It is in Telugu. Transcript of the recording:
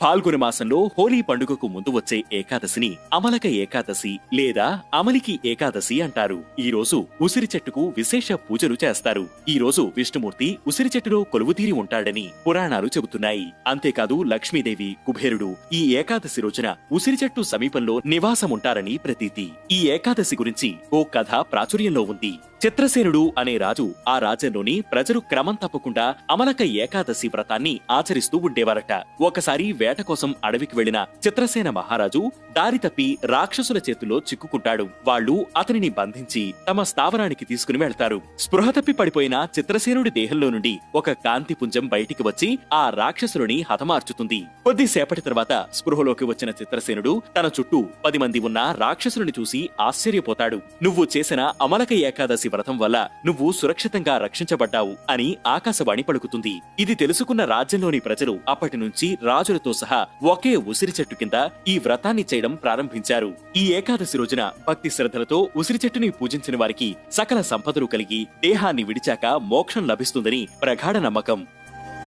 ఫాల్గుణ మాసంలో హోలీ పండుగకు ముందు వచ్చే ఏకాదశిని అమలక ఏకాదశి లేదా అమలికి ఏకాదశి అంటారు. ఈ రోజు ఉసిరి చెట్టుకు విశేష పూజలు చేస్తారు. ఈ రోజు విష్ణుమూర్తి ఉసిరి చెట్టులో కొలువుతీరి ఉంటాడని పురాణాలు చెబుతున్నాయి. అంతేకాదు లక్ష్మీదేవి, కుబేరుడు ఈ ఏకాదశి రోజున ఉసిరి చెట్టు సమీపంలో నివాసముంటారని ప్రతీతి. ఈ ఏకాదశి గురించి ఓ కథ ప్రాచుర్యంలో ఉంది. చిత్రసేనుడు అనే రాజు ఆ రాజ్యంలోని ప్రజలు క్రమం తప్పకుండా అమలక ఏకాదశి వ్రతాన్ని ఆచరిస్తూ ఉండేవారట. ఒకసారి వేట కోసం అడవికి వెళ్లిన చిత్రసేన మహారాజు దారి తప్పి రాక్షసుల చేతుల్లో చిక్కుకుంటాడు. వాళ్లు అతనిని బంధించి తమ స్థావరానికి తీసుకుని వెళ్తారు. స్పృహ తప్పి పడిపోయిన చిత్రసేనుడి దేహంలో నుండి ఒక కాంతి పుంజం బయటికి వచ్చి ఆ రాక్షసులని హతమార్చుతుంది. కొద్దిసేపటి తర్వాత స్పృహలోకి వచ్చిన చిత్రసేనుడు తన చుట్టూ 10 మంది ఉన్న రాక్షసులను చూసి ఆశ్చర్యపోతాడు. నువ్వు చేసిన అమలక ఏకాదశి వ్రతం వల్ల నువ్వు సురక్షితంగా రక్షించబడ్డావు అని ఆకాశవాణి పలుకుతుంది. ఇది తెలుసుకున్న రాజ్యంలోని ప్రజలు అప్పటి నుంచి రాజులతో సహా ఒకే ఉసిరి చెట్టు కింద ఈ వ్రతాన్ని చేయడం ప్రారంభించారు. ఈ ఏకాదశి రోజున భక్తి శ్రద్ధలతో ఉసిరి చెట్టుని పూజించిన వారికి సకల సంపదలు కలిగి దేహాన్ని విడిచాక మోక్షం లభిస్తుందని ప్రగాఢ నమ్మకం.